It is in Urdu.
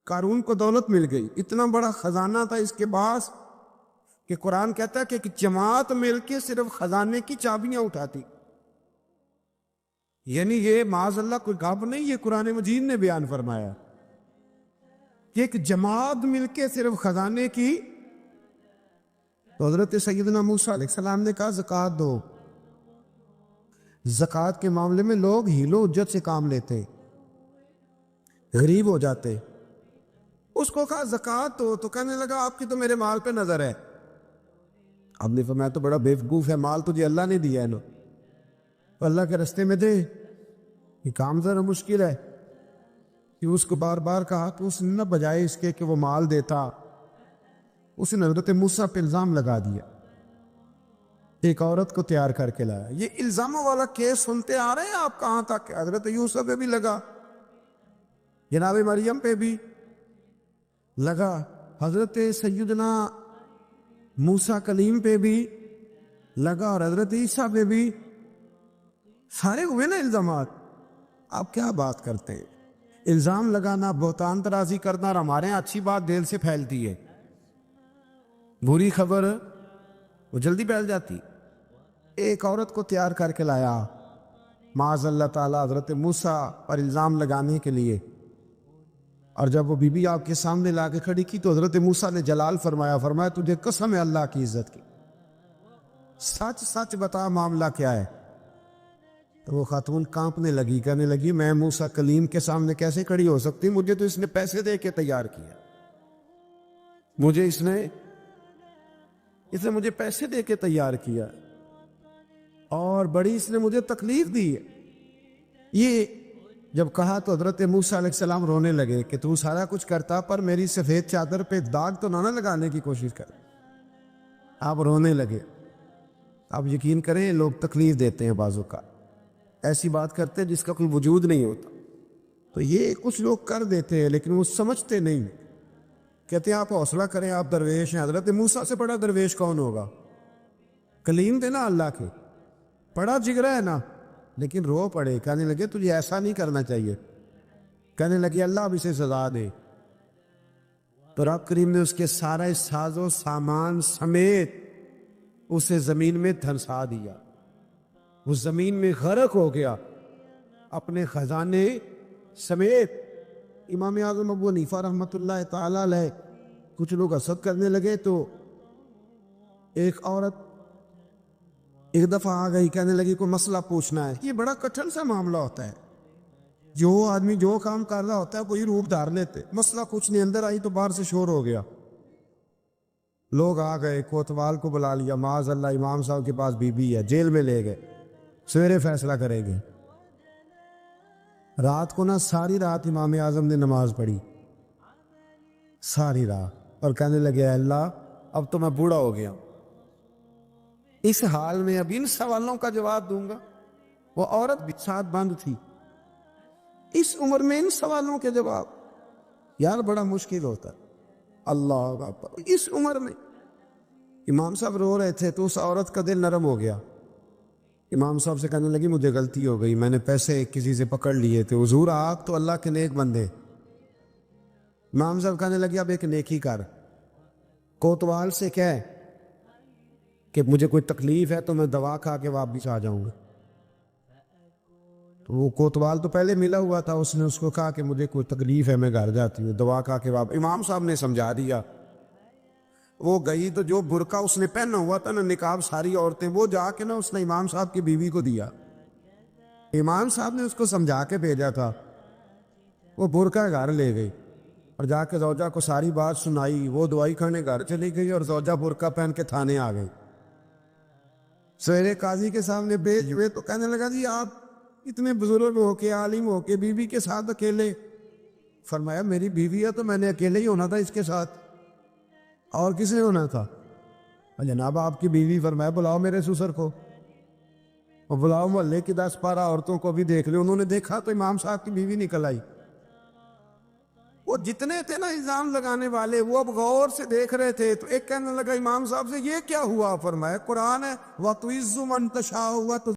قارون کو دولت مل گئی، اتنا بڑا خزانہ تھا اس کے پاس کہ قرآن کہتا ہے کہ ایک جماعت مل کے صرف خزانے کی چابیاں اٹھاتی. یعنی یہ معاذ اللہ کوئی گپ نہیں، یہ قرآن مجید نے بیان فرمایا کہ ایک جماعت مل کے صرف خزانے کی. تو حضرت سیدنا موسیٰ علیہ السلام نے کہا زکوٰۃ دو. زکوٰۃ کے معاملے میں لوگ ہیل و حجت سے کام لیتے، غریب ہو جاتے. اس کو کہا زکوٰۃ دو تو کہنے لگا آپ کی تو میرے مال پہ نظر ہے. اب نے فرمایا تو بڑا بیوقوف ہے، مال تجھے اللہ نے دیا ہے نا، اللہ کے رستے میں دے. یہ کام ذرا مشکل ہے کہ اس کو بار بار کہا تو اس نے نہ بجائے اس کے کہ وہ مال دیتا، اس نے حضرت موسیٰ پہ الزام لگا دیا. ایک عورت کو تیار کر کے لایا. یہ الزاموں والا کیس سنتے آ رہے ہیں آپ کہاں تک؟ حضرت یوسف پہ بھی لگا، جناب مریم پہ بھی لگا، حضرت سیدنا موسیٰ کلیم پہ بھی لگا، اور حضرت عیسیٰ پہ بھی. سارے ہوئے نا الزامات. آپ کیا بات کرتے ہیں؟ الزام لگانا، بہتان ترازی کرنا، اور ہمارے یہاں اچھی بات دل سے پھیلتی ہے، بری خبر وہ جلدی پھیل جاتی. ایک عورت کو تیار کر کے لایا معاذ اللہ تعالیٰ حضرت موسیٰ پر الزام لگانے کے لیے. اور جب وہ بی بی آپ کے سامنے لا کے کھڑی کی تو حضرت موسیٰ نے جلال فرمایا تجھے قسم ہے اللہ کی عزت کی، سچ سچ بتا معاملہ کیا ہے. تو وہ خاتون کانپنے لگی، کہنے لگی میں موسیٰ کلیم کے سامنے کیسے کھڑی ہو سکتی؟ مجھے تو اس نے پیسے دے کے تیار کیا، مجھے اس نے مجھے پیسے دے کے تیار کیا، اور بڑی اس نے مجھے تکلیف دی ہے. یہ جب کہا تو حضرت موسیٰ علیہ السلام رونے لگے کہ تو سارا کچھ کرتا پر میری سفید چادر پہ داغ تو نہ لگانے کی کوشش کر. آپ رونے لگے. آپ یقین کریں لوگ تکلیف دیتے ہیں بعضوں کا، ایسی بات کرتے جس کا کوئی وجود نہیں ہوتا. تو یہ کچھ لوگ کر دیتے ہیں لیکن وہ سمجھتے نہیں. کہتے ہیں آپ حوصلہ کریں، آپ درویش ہیں. حضرت موسیٰ سے بڑا درویش کون ہوگا؟ کلیم تھے نا اللہ کے، بڑا جگرا ہے نا. لیکن رو پڑے، کہنے لگے تجھے ایسا نہیں کرنا چاہیے. کہنے لگے اللہ اب اسے سزا دے. تو رب کریم نے اس کے سارا ساز و سامان سمیت اسے زمین میں دھنسا دیا. وہ زمین میں غرق ہو گیا اپنے خزانے سمیت. امام اعظم ابو حنیفہ رحمۃ اللہ تعالی علیہ کچھ لوگ حسد کرنے لگے تو ایک عورت ایک دفعہ آ گئی، کہنے لگی کوئی مسئلہ پوچھنا ہے. یہ بڑا کٹھن سا معاملہ ہوتا ہے، جو آدمی جو کام کر رہا ہوتا ہے کوئی روپ دھار لیتے. مسئلہ کچھ نہیں، اندر آئی تو باہر سے شور ہو گیا. لوگ آ گئے، کوتوال کو بلا لیا، معاذ اللہ امام صاحب کے پاس بی بی ہے، جیل میں لے گئے، سویرے فیصلہ کریں گے. رات کو نا ساری رات امام اعظم نے نماز پڑھی، ساری رات، اور کہنے لگے اے اللہ اب تو میں بوڑھا ہو گیا، اس حال میں اب ان سوالوں کا جواب دوں گا. وہ عورت بھی ساتھ بند تھی، اس عمر میں ان سوالوں کے جواب یار بڑا مشکل ہوتا. اللہ اکبر. اس عمر میں امام صاحب رو رہے تھے تو اس عورت کا دل نرم ہو گیا. امام صاحب سے کہنے لگی مجھے غلطی ہو گئی، میں نے پیسے کسی سے پکڑ لیے تھے. حضور آپ تو اللہ کے نیک بندے. امام صاحب کہنے لگی اب ایک نیکی کر، کوتوال سے کہہ کہ مجھے کوئی تکلیف ہے تو میں دوا کھا کے واپس آ جاؤں گا. تو وہ کوتوال تو پہلے ملا ہوا تھا، اس نے اس کو کہا کہ مجھے کوئی تکلیف ہے میں گھر جاتی ہوں، دوا کھا کے واپس. امام صاحب نے سمجھا دیا. وہ گئی تو جو برقع اس نے پہنا ہوا تھا نا نقاب ساری عورتیں، وہ جا کے نا اس نے امام صاحب کی بیوی کو دیا. امام صاحب نے اس کو سمجھا کے بھیجا تھا. وہ برقع گھر لے گئی اور جا کے زوجہ کو ساری بات سنائی. وہ دوائی کھانے گھر چلی گئی اور زوجہ برقع پہن کے تھانے آ گئی. سویرے قاضی کے سامنے بھیج ہوئے تو کہنے لگا جی آپ اتنے بزرگ ہو کے عالم ہو کے بیوی کے ساتھ اکیلے. فرمایا میری بیوی ہے تو میں نے اکیلے ہی ہونا تھا اس کے ساتھ، اور کس نے ہونا تھا؟ جناب آپ کی بیوی. فرمایا بلاؤ میرے سسر کو، اور بلاؤ محلے کی 10-12 عورتوں کو بھی دیکھ لے. انہوں نے دیکھا تو امام صاحب کی بیوی نکل آئی. وہ جتنے تھے نا الزام لگانے والے وہ اب غور سے دیکھ رہے تھے. تو ایک کہنے لگا امام صاحب سے یہ کیا ہوا؟ فرمایا قرآن ہے وَتُعِزُّ مَن تَشَاءُ